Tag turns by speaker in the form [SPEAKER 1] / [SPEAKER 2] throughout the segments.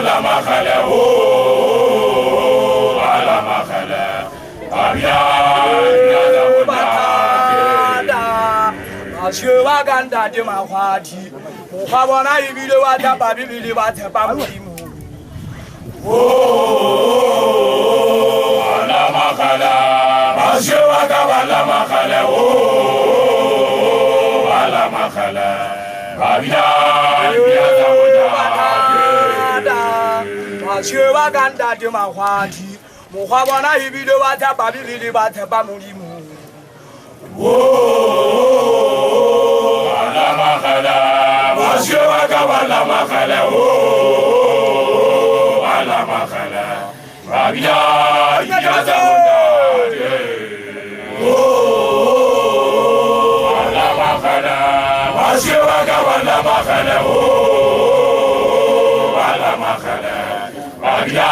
[SPEAKER 1] wala makhala ho wala makhala abia nyaza wada ashewa ganda de mahwati muhabona ibile wata babibili wata bamulimu wala makhala ashewa ga wala makhala ho wala makhala abia nyaza Chewa ganda de mahwati muhabona ibile wata babibili wata bamulimu wala makhala chewa ga wala makhala wala makhala abia nyaza wala makhala chewa ga wala makhala wala makhala abia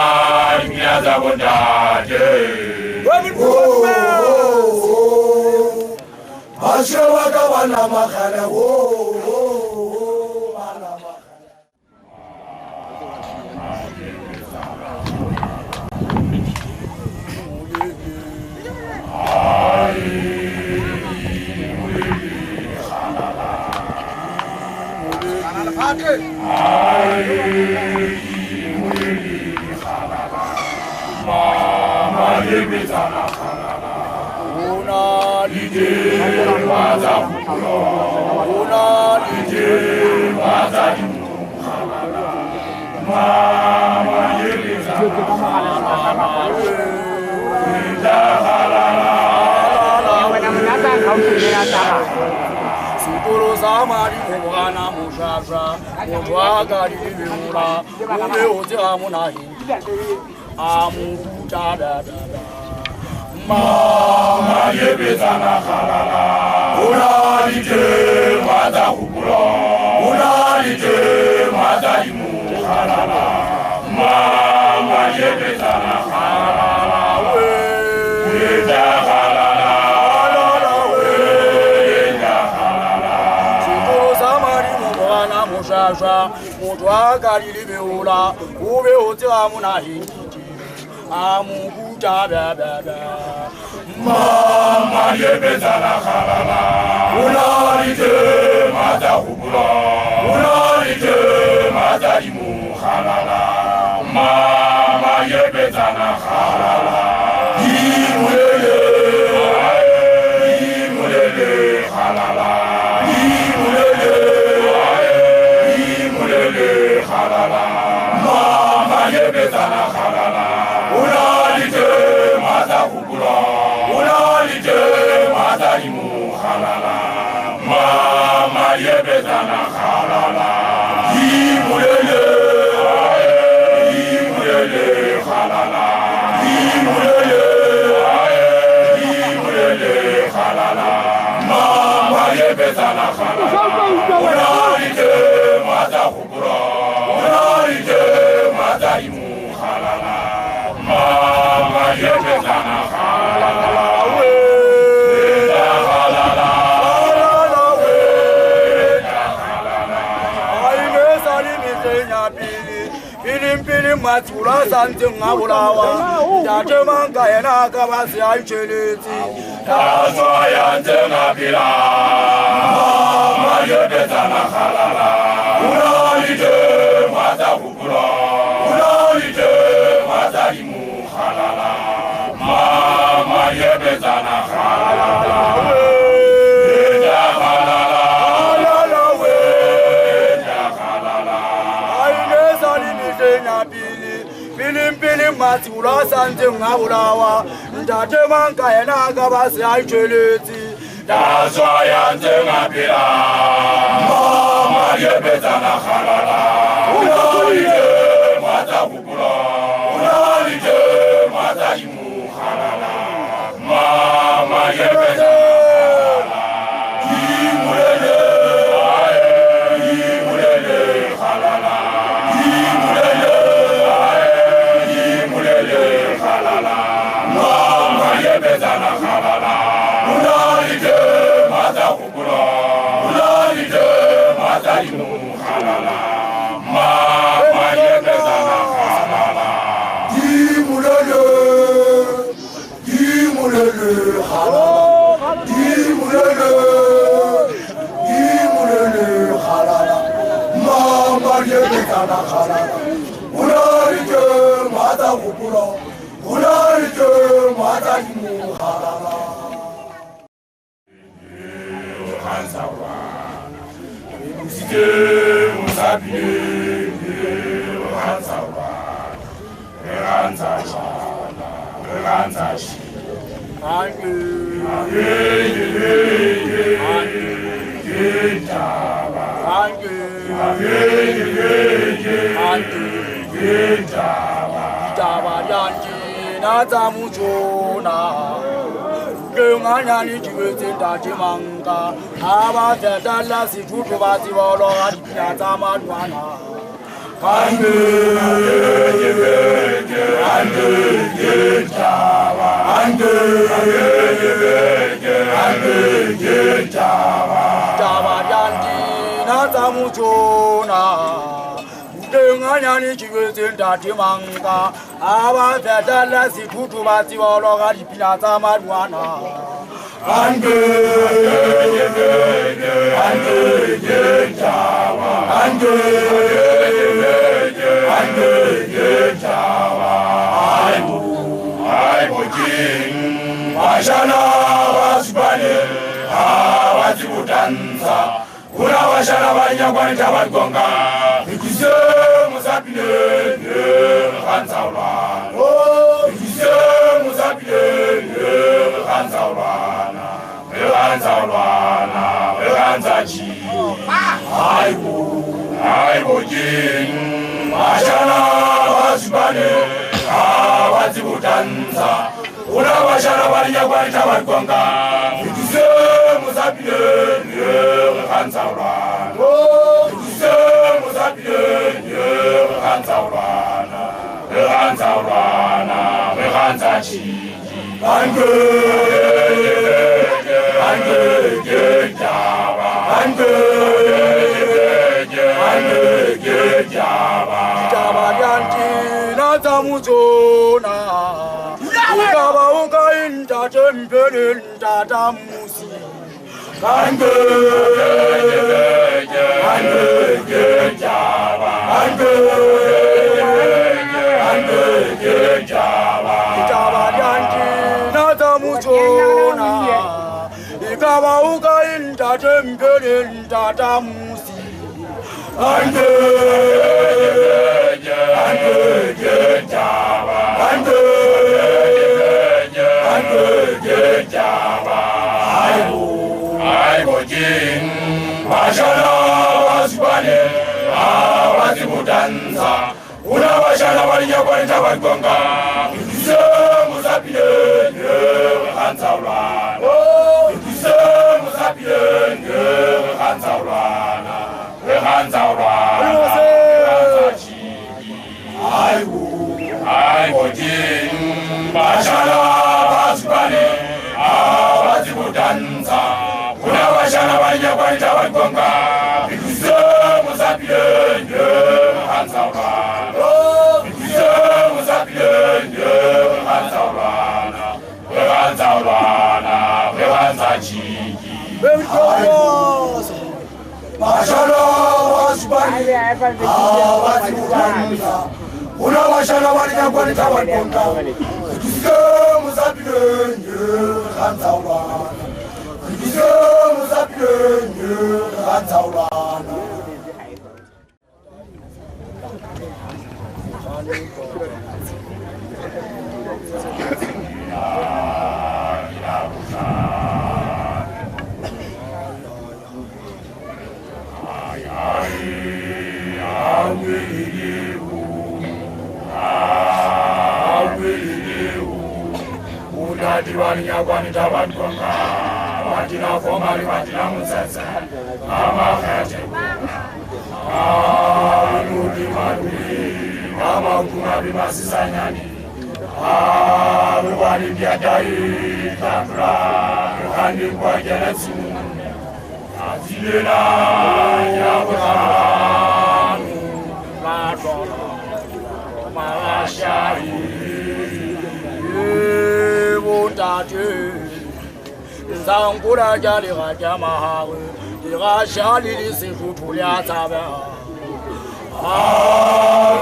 [SPEAKER 1] nyaza wondaje ashewa ga wala makhala wala Mama yebetana khalala una lije waza kulo una lije waza khalala mama yebetana khalala Sukuru samari mwana mushasha mutwaga libula ube uja munahi amukuta da mama yebezana khalala unalije maza kubula unalije maza imu khalala mama yebezana khalala weda khalala weda khalala Sukuru samari mwana mushasha mutwaga libula ube uja munahi amukuta da mama yebezana khalala unalije maza kubula unalije maza imu khalala mama yebezana khalala imulele khalala imulele khalala mama yebezana khalala unalije maza kubula unalije maza imu khalala mama yebezana khalala imulele khalala imulele khalala mama yebezana khalala unalije maza kubula unalije maza imu khalala mama yebezana khalala weda khalala weda khalala aime sari mitenya pili matula santinga bulawa jatemanga ena kabasi aicheleti tasoya ntenga pila mama yebezana khalala unalije maza kubula unalije maza imu khalala mama yebezana khalala weda khalala weda khalala aine sali mitenya pili matula santinga bulawa jatemanga ena kabasi aicheleti tasoya ntenga pila mama yebezana khalala unalije maza kubula unalije maza imu khalala mama yebezana imulele khalala imulele khalala mama yebezana khalala unalije maza kubula unalije maza imu khalala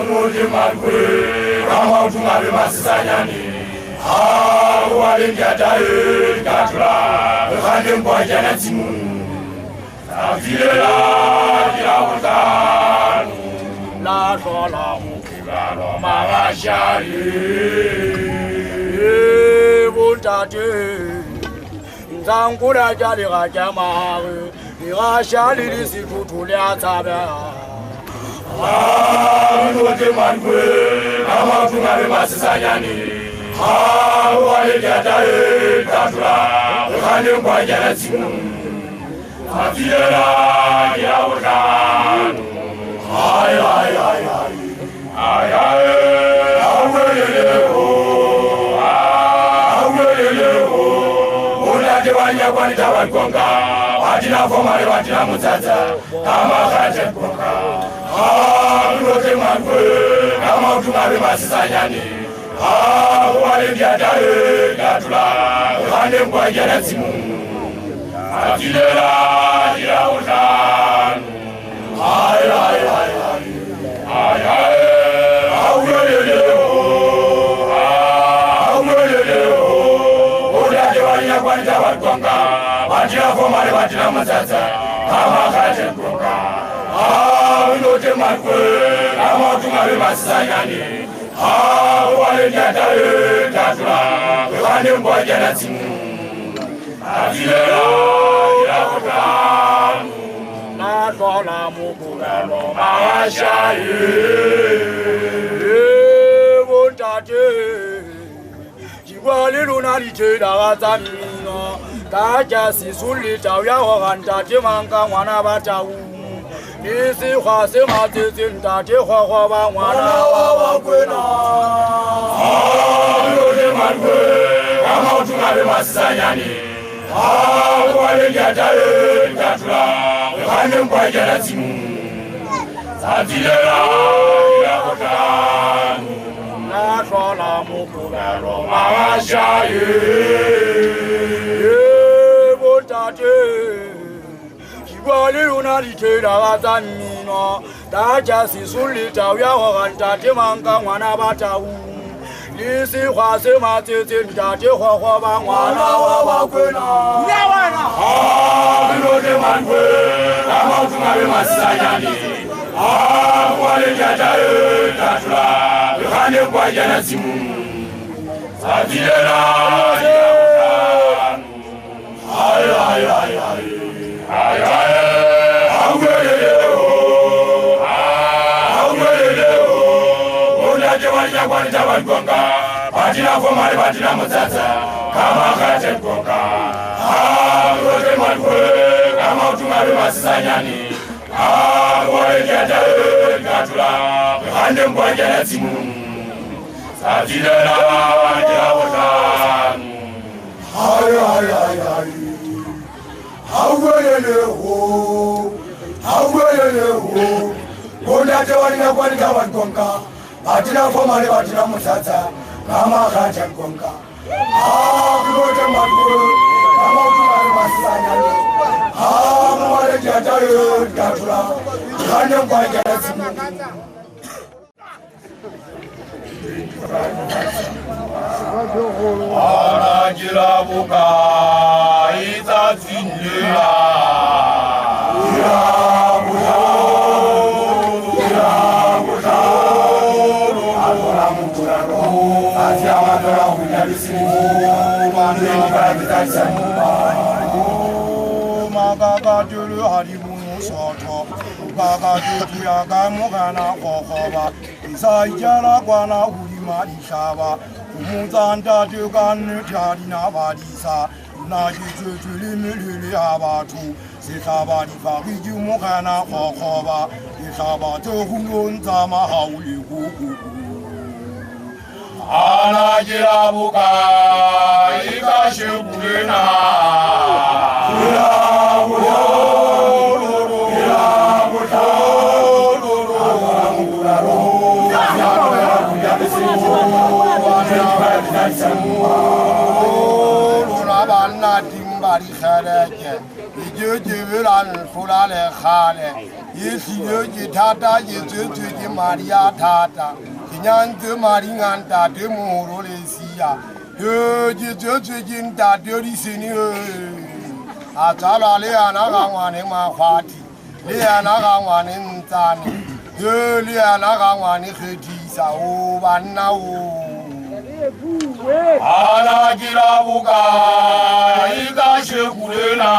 [SPEAKER 1] Muji Marque, Ramau Tungabi Masanyani, Walinga Dai, Katura, Random Boy Janatimu, Avila, Yawatan, La Sola Mukilano, Marashari, Buntate, Zankura Jalira Jamari, Irashali, Situtulia Tabia. Muji Marque, Ramau Tungabi Masanyani, Walinga Dai, Katura, Random Boy Janatimu, Avila, Yawatan. Ay, Wanya Kwanita Wakonga, Watina Fomari Watina Mutata, Amakaja Konga, Rote Manque, Amautumari Masanyani, Walinga Dai, Gatula, Random Boy Janatimu, Avila, Yawatan. Ay, Kwanita Wakonga, Watina Fomari Watina Mutata, Amakaja Konga, Rote Manque, Amautumari Masanyani, Walinga Dai, Gatula, Random Boy Janatimu, Avila, Yawatan. Sola Mukulano, Marashari, Buntate, Jibali Lunalite, Darazamino, Kajasi Sulita, Yahoranta, Jimanka, Wanabatau, Nisi Hase Matin, Tate Hova, Wanawakwena, come out to my Masayani. Walinga Dai, Gatula, Random Boy Janatimu, Avila, Yawatan, La Sola Mukulano, Marashari, Buntate, Jibali Lunalite, Darazamino, Kajasi Sulita, Yahoranta, Jimanka, Wanabatau, Nisi Hase Matin, Tate Hova, Wanawakwena, Rote Manque, Amautumari Masanyani, Walinga Dai, Gatula, Random Boy Janatimu, Avila, Yawatan. Kwanita Wakonga, Watina Fomari Watina Mutata, Amakaja Konga, Rote Manque, Amautumari Masanyani, Walinga Dai, Gatula, Random Boy Janatimu, Avila, Yawatan. Kwanita Wakonga, Watina Fomari Watina Mutata, Amakaja Konga, Rote Manque, Amautumari Masanyani, Walinga Dai, Gatula, Random Boy Janatimu. Anajila buka itazinila. Magagajulu haribuno soto, Bagaju Yagamogana Hohova, Isaiah Guana Ulima Ishava, Muzanda Dugan Jarina Vadisa, Naji Limili Abatu, Sitavadi Fariju Mogana Hohova, Isabatu Hulun Zama Hauli Huku. Anajirabuka, Ikashubuna.
[SPEAKER 2] 也是有一他他也就最的玛利亚他他，今年这玛丽安他的摩罗雷西亚，也就最近他的的是你啊，咋了你啊那个话你嘛话题，你啊那个话你唔咋呢？你啊那个话你去提啥哦完了哦。Ala kila buka ika shekulena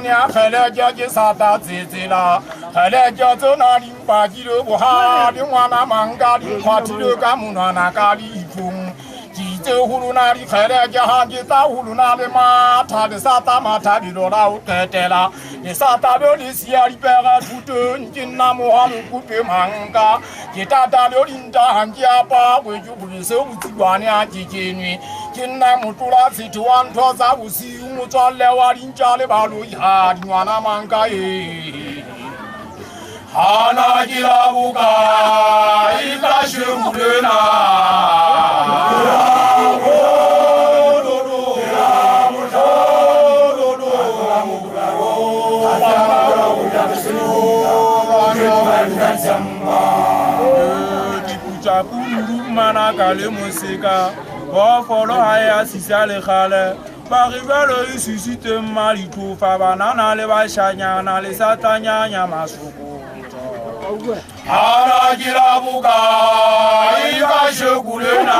[SPEAKER 2] Nya khale ja ji sata zizila khale ja zo na li ba ji lo bo ha li wa na manga li kwa ti lo ka mu na na ka li fung ji zo hu lu na li khale ja ha ji ta hu lu na le ma ta de sata ma ta li lo la o te te la ni sata lo li si ya li pe ga tu de ji na mo ha lu ku pe manga ji ta ta lo li da han ja ba we ju bu li so bu ji wa nya ji ji ni Jinna mutura situan toza usi umutole warinjale balu ya diwana mangae Hana jila buka ika shumulena Dipuja kuru mana kale musika Bon, follow haya sisale khale. Baribalo isusite malitu fabanana le bashanya na le satanya nyamasuku. Ara jira buka ika shekulena.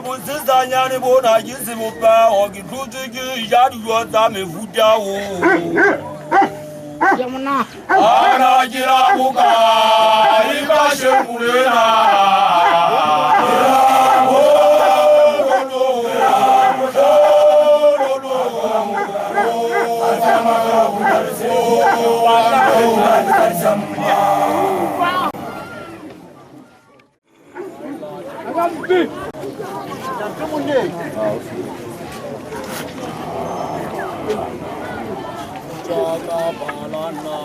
[SPEAKER 2] Busizanyani bona yisimu pa ogikutuki yadiyota mefuta o Yamuna Ana jira buka ika shekulena Jaga balana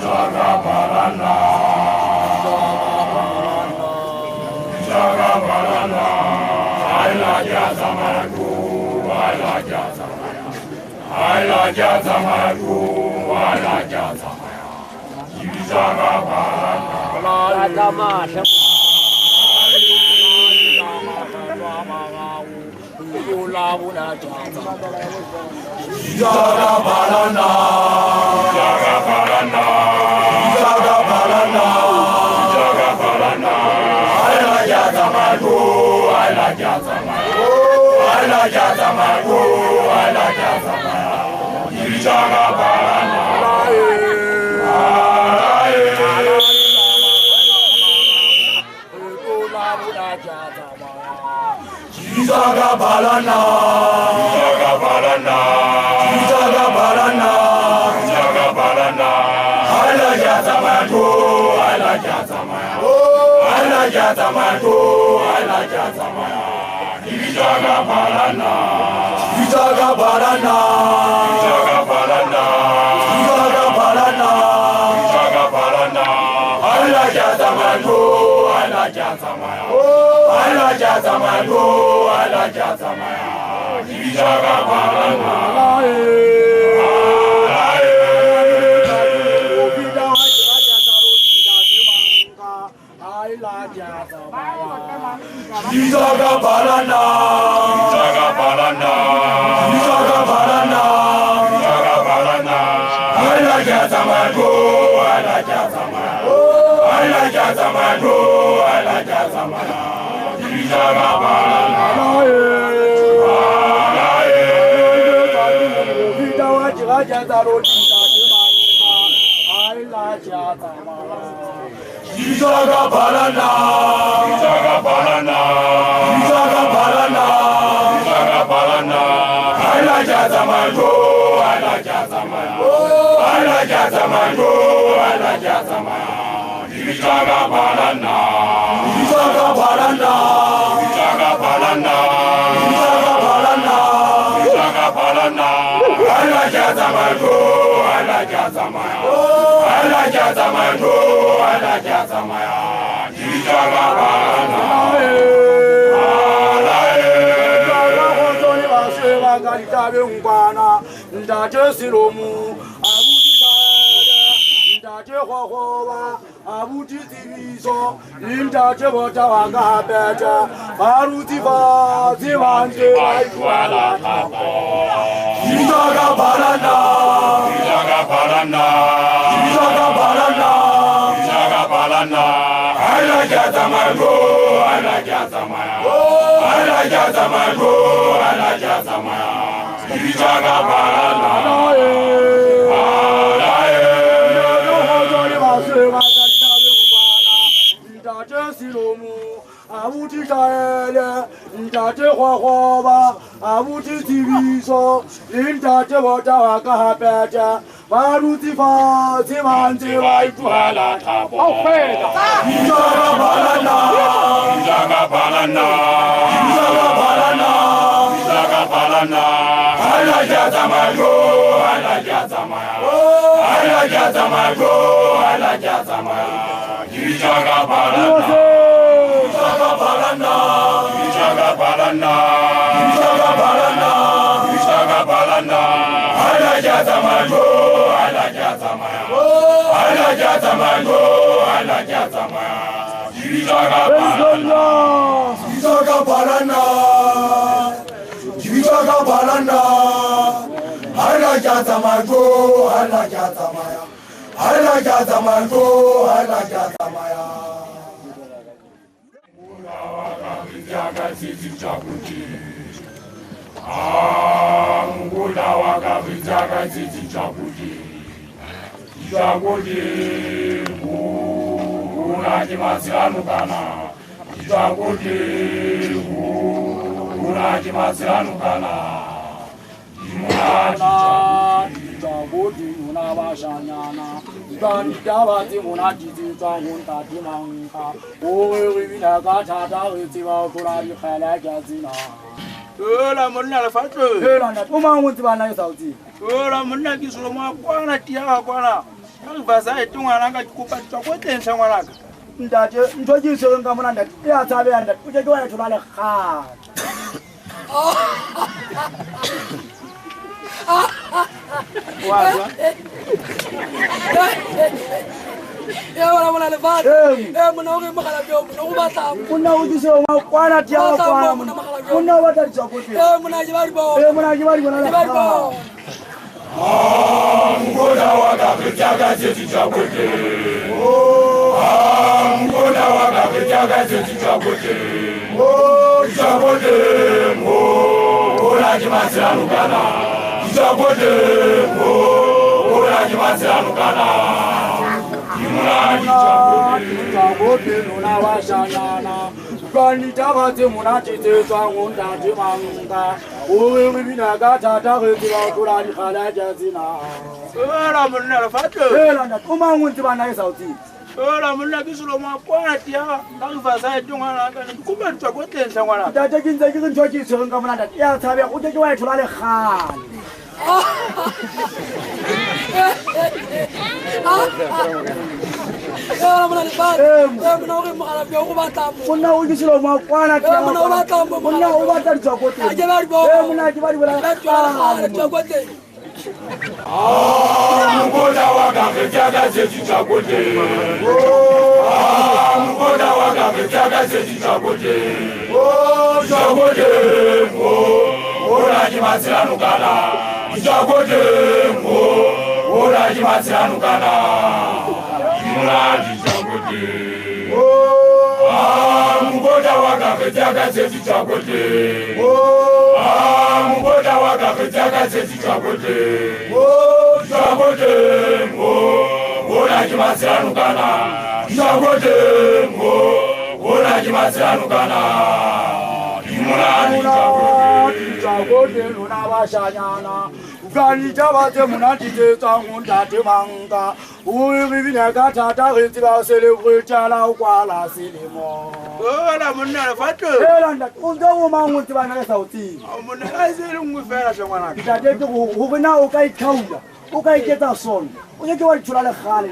[SPEAKER 2] Jaga balana Jaga balana Aila jazamaku Aila jazamaya Aila jazamaku Aila jazamaya Jaga balana Jazama Jaga balana, jaga balana, jaga balana, jaga balana. Aila jazamaku, aila jazamaku, aila jazamaku, aila jazamaku. Jaga balana. Jaga balana, jaga balana, jaga balana, jaga balana. Aila jazamaku, aila jazamaku, aila jazamaku, aila jazamaku. Jaga balana, jaga balana, jaga balana, jaga balana, jaga balana. Aila jazamaku, aila jazamaku. Aila jazamaku, aila jazamaku. Jaga balana. Jaga balana, jaga balana, jaga balana, jaga balana. Aila jazamaku, aila jazamaku, aila jazamaku, aila jazamaku. Jaga balana, Jaga balana, jaga balana, jaga balana, jaga balana. Aila Alajazamango, Alajazamaya, Alajazamango, Alajazamaya. Ijaga balanda, Ijaga balanda, Ijaga balanda, Ijaga balanda, Ijaga balanda. Alajazamango, Alajazamaya, Alajazamango, Alajazamaya. Ijaga balanda.
[SPEAKER 1] Ndaje silomu abutitale ndaje khokhoba abutitibiso ndaje botawanga bete barutifa zibanje bayikwala tabo Ijaga balanda Ijaga balanda Ijaga balanda Ijaga balanda Alajazamango Alajazamaya Alajazamango Alajazamaya Ijaga balanda ndaje silomu abutitale ndaje khokhoba abutitibiso ndaje botawanga bete barutifa zibanje bayikwala tabo Ijaga balanda Ijaga balanda Ijaga balanda Ijaga balanda Alajazamango Alajazamaya Alajazamango Alajazamaya Ijaga balanda Ijaga balanda Ijaga balanda Ijaga balanda Ijaga balanda Alajazamango Alajazamaya Alajazamango Alajazamaya Ijaga balanda Ijaga balanda Ijaga balanda Alajazamango Alajazamaya Alajazamango Alajazamaya Mungula wakavijaga sisi chakuti Chakuti Unaji masianu kana Chakuti Unaji masianu kana Chakuti unabashanyana Ganjabati munajiti twangunta timanka Owe wina gachata witiwa kurari khala jazina Ola monna lafatu Ola na tuma wunti bana yesauti Ola monna kisolo mwa kwana tiya kwana Alivasa etunga nanga kupa chakote nsangwanaka Ndaje ntoji senga munanda ya tabe anda uje kwa tulale kha Waza Wala mwana lefat mwana uge makala bio mwana ubata mwana ujise wa kwana tia wa kwana mwana wata chakote mwana jibari bo mwana jibari bona jibari bo Mwana wakavijaga sisi chakote Mwana wakavijaga sisi chakote Chakote Ulaji masiranu kana Chakote Ulaji masiranu kana Imulaji chakote nuna washanyana Ganjabati munajiti twangunta timanka Uwe wibina gachata witiwa kurari khala jazina Ola monna lafatu Ola na tuma wunti bana yesauti Ola monna kisolo mwa kwana tiya Alivasa etunga nanga kupa chakote nsangwana Ndaje kinze kinchoji senga munanda ya tabe uje kwa tulale khali mwana lefat mwana uge makala bio ubata mwana ujisilo mwa kwana tiya mwana ubata mwana ubata chakote jibari bo mwana jibari bona chakote Mwana wakavijaga sisi chakote Mwana wakavijaga sisi chakote Chakote Ulaji masiranu kana Chakote Ulaji masiranu kana Imulaji chakote Mwana wakavijaga sisi chakote Mwana wakavijaga sisi chakote Chakote Ulaji masiranu kana Chakote Ulaji masiranu kana Imulaji chakote Jagote luna washanyana Ugani jabate munatite tangunda temanga Uwe bibina katata ritira celebre chala ukwala silimo
[SPEAKER 3] Ola munna fatu
[SPEAKER 1] Elanda ungawo manguti bana sauti
[SPEAKER 3] munna azelu ngufera shomana
[SPEAKER 1] Kitadete ubena ukai kaunda ukai keta son Uyeke walichula le khale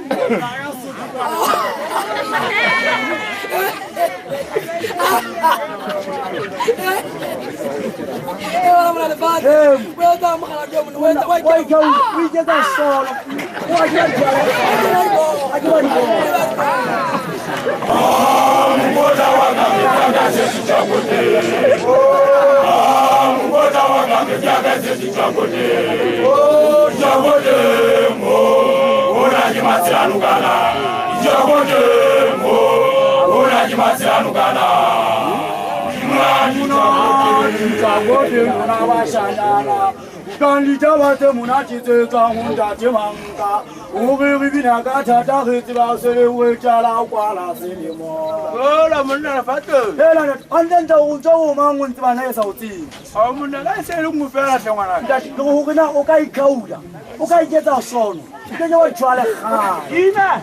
[SPEAKER 1] Kanditabate munachite tangunda temanga Uwe bibina katata ritira celebre chala ukwala silimo
[SPEAKER 3] Ola munna fatu
[SPEAKER 1] Elanda andenda ungawo manguti bana sauti
[SPEAKER 3] munna azelu ngufera shomana
[SPEAKER 1] Ndati ukuna ukai kaunda ukai keta son Uyeke walichula le khale
[SPEAKER 3] ina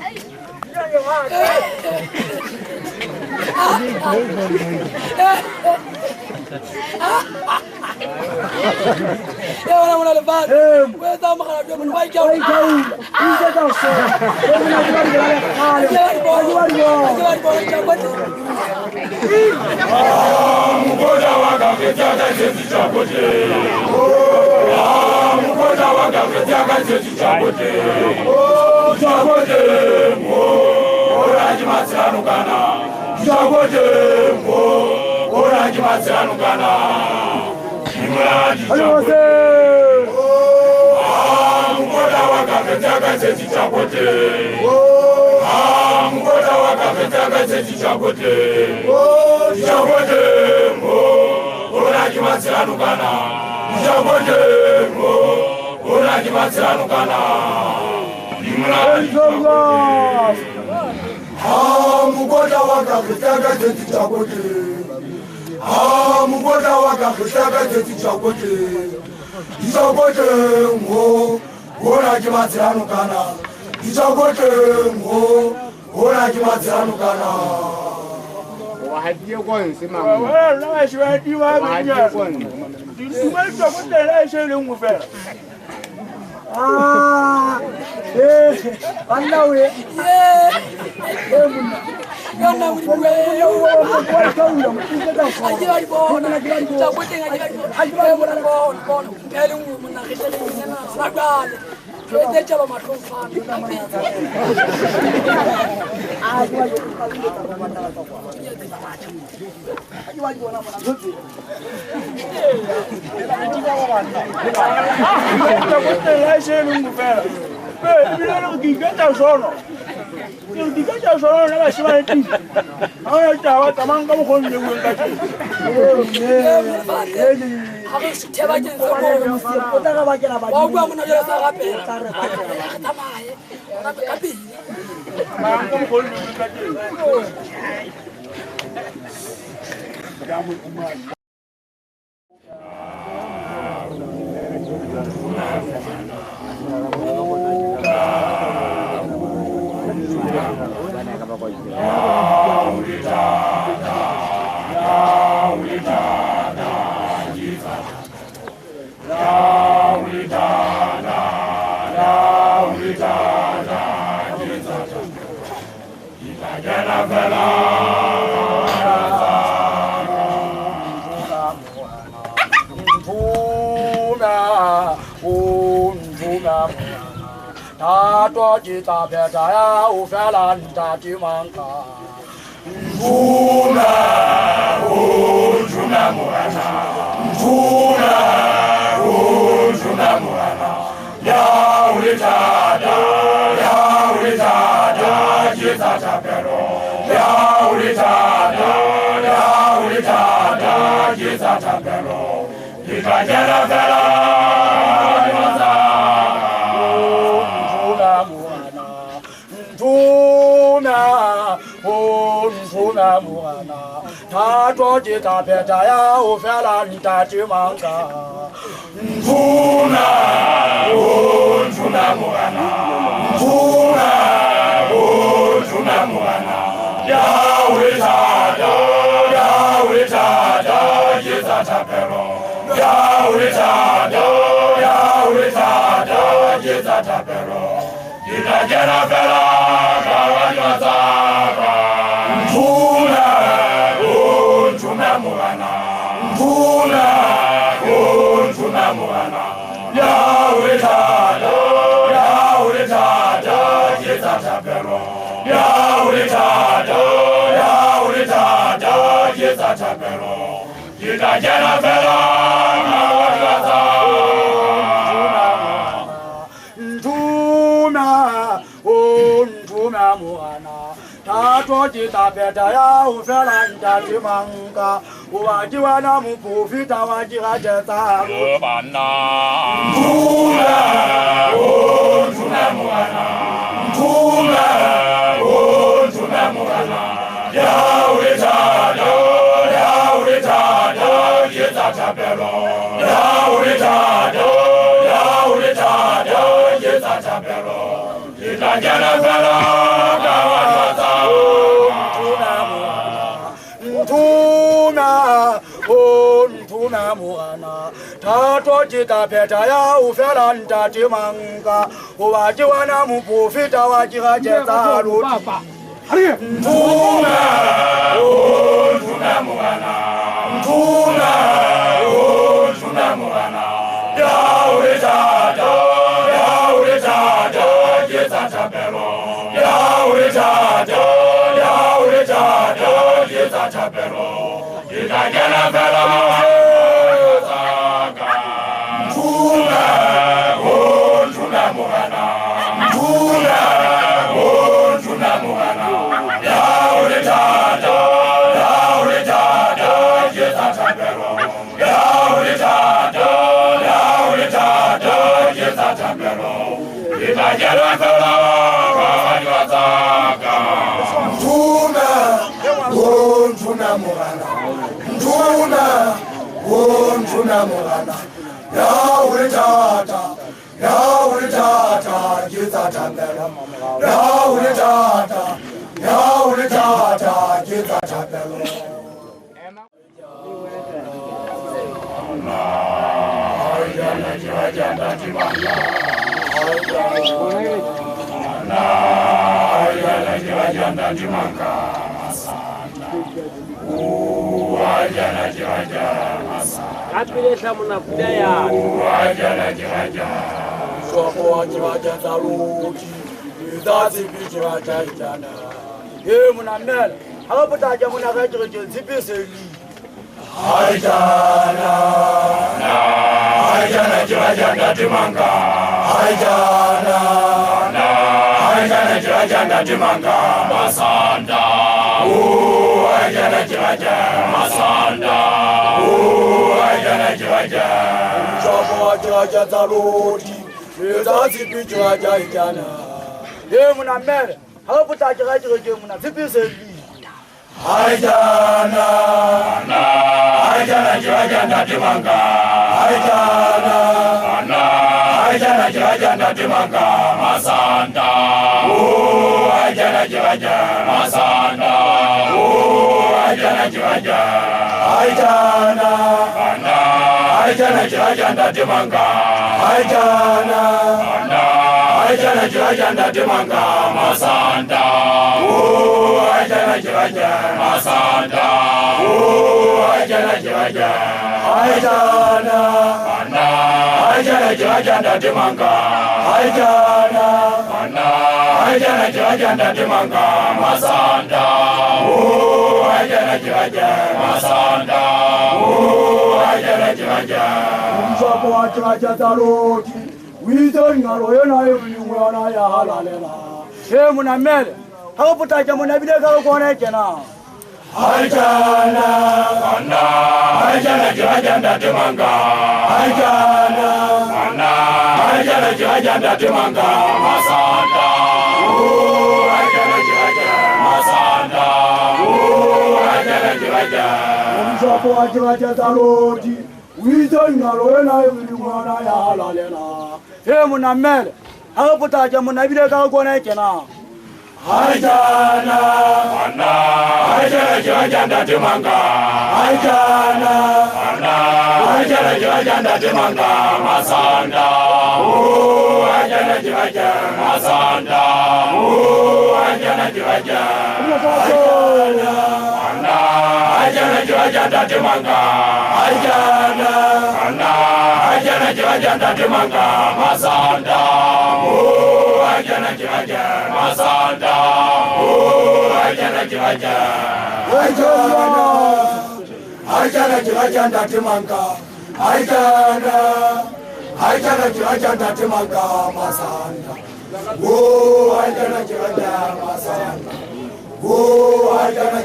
[SPEAKER 1] Tato jita bedaya ufelanda timanga
[SPEAKER 2] Mvula, ujuna mwana. Mvula, ujuna mwana. Ya ulitada, jita tapero. Ya ulitada, jita tapero. Ikajera vela.
[SPEAKER 3] 他着急他别家呀，我翻了你大去忙个。
[SPEAKER 1] Tuna mwana, tuna mwana. Yahweh tada, yeza tapero. Yahweh tada, yeza tapero. Ina jana pera, kawanya zaka. Tuna mwana, tuna mwana. Yahweh tada, yeza tapero. Yahweh tada, yeza tapero. Ina jana pera, kawanya zaka.
[SPEAKER 3] Ntuna mwana. Tatwa jita peta ya ufela nitati manga. Uwajiwa na mupufita wajira jeta.
[SPEAKER 1] Bana. Tuna mwana. Tuna mwana. Yahweh tada, yeza tapero. Yahweh tada, yeza tapero. Ita jana pera, kawanya zaka.
[SPEAKER 3] Ntuna mwana. Tatwa jita peta ya ufela nitati manga. Uwajiwa na mupufita wajira jeta ludi.
[SPEAKER 1] Tuna mwana. Tuna mwana. Yahweh tada, yeza tapero. Yahweh tada, yeza tapero. Ita jana pera, zaka. Tuna mwana. Tuna mwana. Yahweh tada, yeza tapero. Yahweh tada, yeza tapero. Ita jana pera, kawanya zaka. Tuna mwana. Tuna mwana. Yahweh tada, yeza tapero. Yahweh tada, yeza tapero.
[SPEAKER 4] Kapilesa munakudaya.
[SPEAKER 3] Soko wajiraja zaruti. Izazi bijiraja ijana. Munamel. Hakaputaja munakajiraja zibiseli.
[SPEAKER 1] Haijana jiraja ndatimanga. Haijana ndatimanga. Masanda. Haijana masanda. Haijana
[SPEAKER 3] Soko wajiraja zaruti. Izazi bijiraja ijana. Munamel. Hakaputaja munakajiraja zibiseli.
[SPEAKER 1] Haijana jiraja ndatimanga. Haijana ndatimanga. Masanda. Haijana masanda. Haijana jiraja ndatimanga. Haijana ndatimanga. Masanda. Masanda. Haijana ndatimanga. Haijana ndatimanga. Masanda. Masanda.
[SPEAKER 3] Soko wajiraja zaruti. Wizo ngalo yona yona ya halalela. Munamel. Hakaputaja munabideka kuona jana.
[SPEAKER 1] Haijana jiraja ndatimanga. Haijana jiraja ndatimanga. Masanda. Haijana masanda. Haijana
[SPEAKER 3] wajibajazaloti wizo ngalowena ibilimwana yalalela munamele akaputaja munabile kakona ikena
[SPEAKER 1] Haijana Anna Haijana janda temanga Haijana Anna Haijana janda temanga Masanda Oh Haijana janda Masanda Oh Haijana janda Anna Haijana janda temanga Haijana Anna Haijana janda temanga Masanda Oh Haijana janda Masanda Oh, Haijana Haijana ndatimanga Haijana ndatimanga Masanda Oh, Haijana Masanda Oh, Haijana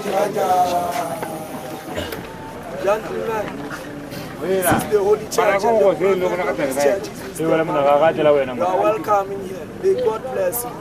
[SPEAKER 3] This is the Holy Church and the Church. You are welcome in here. May God bless you.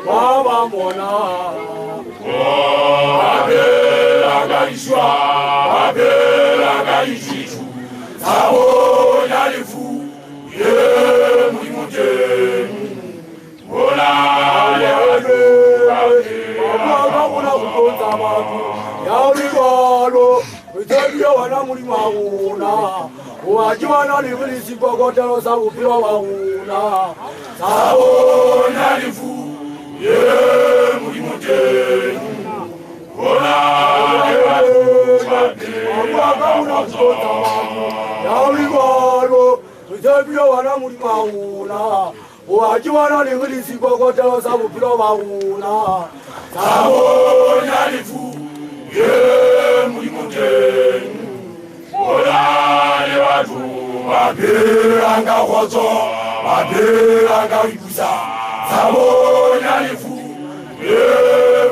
[SPEAKER 3] Baba mona
[SPEAKER 1] Abela gaishwa Abela gaishichu Sabo yalifu Ye mulimute Ola
[SPEAKER 3] Baba mona kukonza matu Yaulibalo Witebia wana mulima una Uwajiwana libilisi kokotelo sabu pilo wa una
[SPEAKER 1] Sabo yalifu Ye mulimute Ola
[SPEAKER 3] Yaulibalo Witebia wana mulima una Uwajiwana libilisi kokotelo sabu pilo wa una
[SPEAKER 1] Sabo yalifu Ye mulimute Ola le watu Wabiranga hozo Wabiranga ibusa Sabo yalifu Ye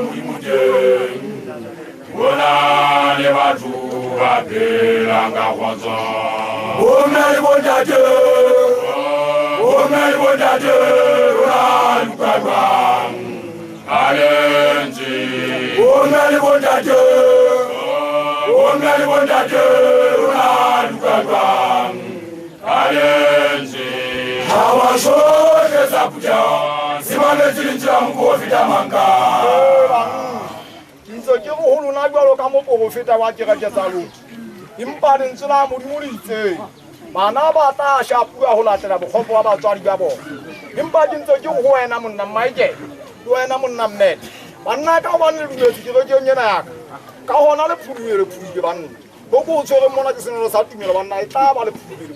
[SPEAKER 1] mulimute Ola le watu Wabiranga hozo Omei wondade Ola lukagwa Alenji Omei wondade Ola lukagwa Alenji Awashoke zakuja Simane zilinjira mukofita manga
[SPEAKER 2] Nzoki uhulu na gwalo kamo profeta wajira jesalu Impari nzula mulimulite Mana bata shapu ya hula tera bkhombo aba tswali babo Impari nzoki uhuena munna maije Uhuena munna mnet Manna ka wani luyeti kiro nyena yaka Ka hona le puluyere puluyere ban Boko utsore mona kisino sa tumela banna itaba le puluyere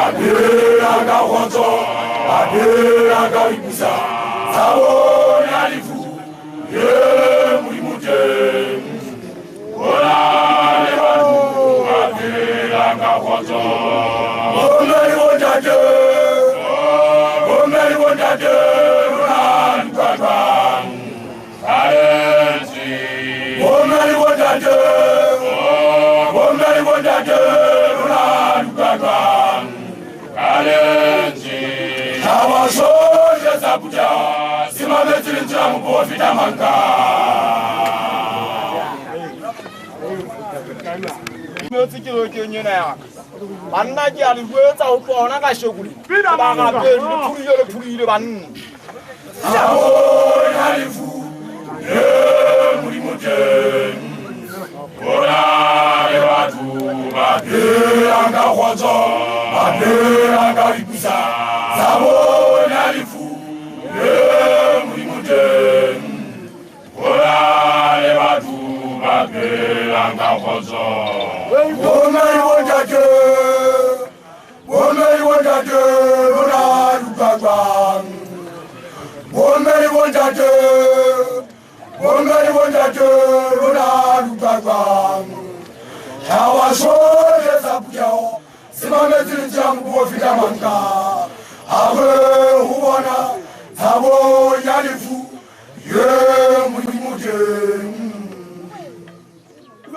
[SPEAKER 1] Abiranga hozo Abiranga ibusa Sabo yalifu Ye mulimute Ola le watu Abiranga hozo Omei wondade Ola lukagwa Alenji Omei wondade Ola lukagwa Alenji Awashoke zakuja Simame zilinjira mukofita manga
[SPEAKER 2] Mutsikiro nyena yaka Manna jali weta upona ka shoguli Banga pe puluyere ban
[SPEAKER 1] Sabo yalifu Ye mulimute Ola le watu Abiranga hozo Abiranga ibusa Sabo yalifu Ye mulimute Ola le watu Abiranga hozo Omei wondade Ola lukagwa Omei wondade Ola lukagwa Awashoke zakuja Simame zilinjira mukofita manga Awe huwana Sabo yalifu Ye mulimute I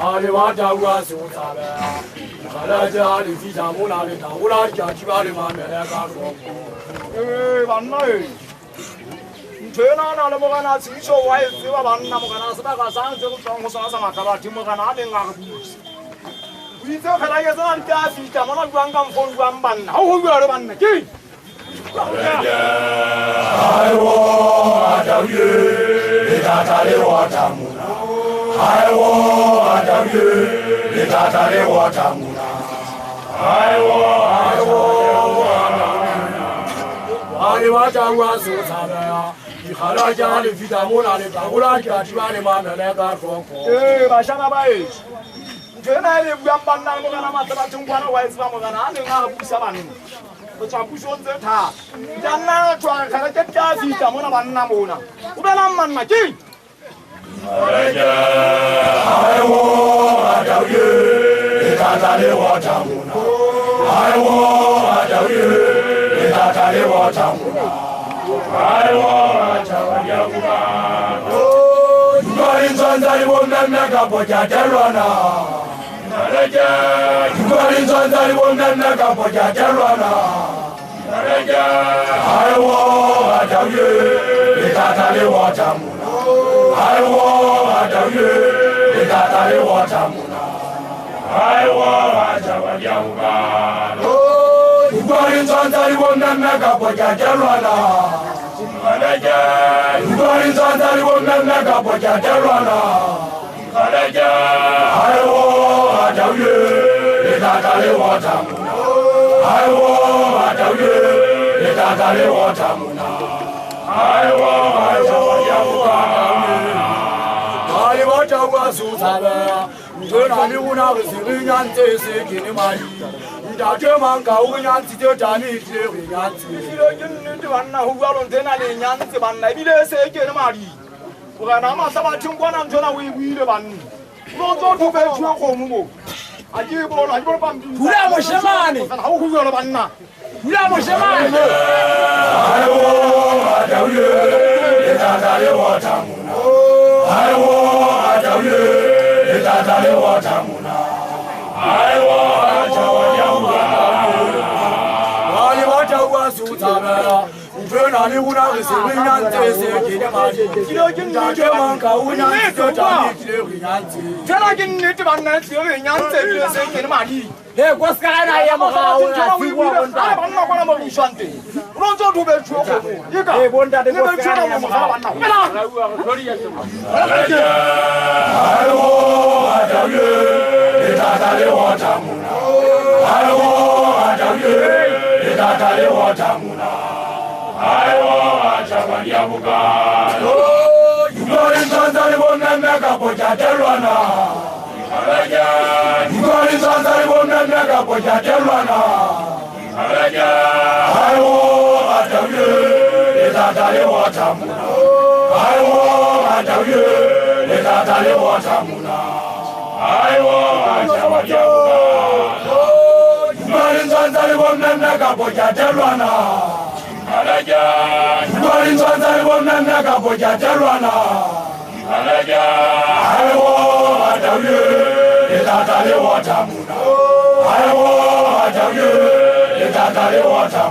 [SPEAKER 3] Wale wata wasi utabe Kalaja alifita muna lita Ula jachibali mamele kako
[SPEAKER 2] banna Ntwena na le mogana tsisho wa etseba banna mogana se ba ka sang se go tsong go sa makaba di mogana le nga go busi Uitse khala ye tsana di ka fita mona buang ka mfong buang banna ha ho bua le banna ke
[SPEAKER 1] I want you, Tatale Watamuna. I want you, Tatale Watamuna. I want
[SPEAKER 3] wata sutana. Iharaja ali vitamuna ali bagula kiatibani mameleka koko.
[SPEAKER 2] Bashana bai. Jena ile buyamba na ngana mataba tungwana wa isba ngana ani nga busa banu. Chapushon zeta. Janna twa kala kya vita mona banna mona. Ubela manna ki.
[SPEAKER 1] I want to you, it's a tally water. I want to you, it's a tally water. I want to you. Going on the woman, make up what you're telling her. Going on the woman, make up what you're telling her. I want to you, it's a tally water. I want to you, it's a tally water. I want to you. Going on the woman, make up what you're telling her. Going on the woman, make up what you're telling her. I want to you, it's a tally water. I want to you, it's a tally water. I want to you. I want to Susana. Journey una resilient is in my German Kaunian to Johnny Clearian. If you don't know who are on Denali Yanti, but maybe they say Germany. When I'm a Sabatunguan and Jonah, we will run. Don't go to bed to home. I give all I go from Gulamo Shamani and how we are Banna. Gulamo Shamani. I want to you, it's a tally water. I want to you, it's a tally water. I want to you. Turn on you now, is a ring and say, you know, German Kaunian to Johnny. Tell I can knit one night, you're in Yancy, money. There was kind I am a we won't have one Shanty. Don't go to bed. You got one that they won't tell them. I want you, it's a tally water. I want you, it's a tally water. I want to Yabuga. You got in Santa Ivona, make up what you're telling her. You got in Santa Ivona, make up what you're telling her. I want to you, it's a tally water. I want to you, it's a tally water. I want to Yabuga. You got in Santa Ivona, make up what you're telling her. Going on the woman, make up what you're telling her. I want to you, it's a tally water. I want to you, it's a tally water.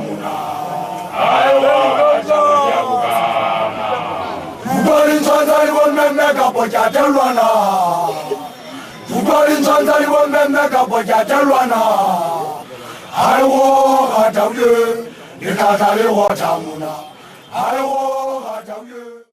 [SPEAKER 1] I want to you. Going on the woman, make up what you're telling her. Going on the woman, make up what you're telling her. I want to you. You got a little water, Muna. I want to you.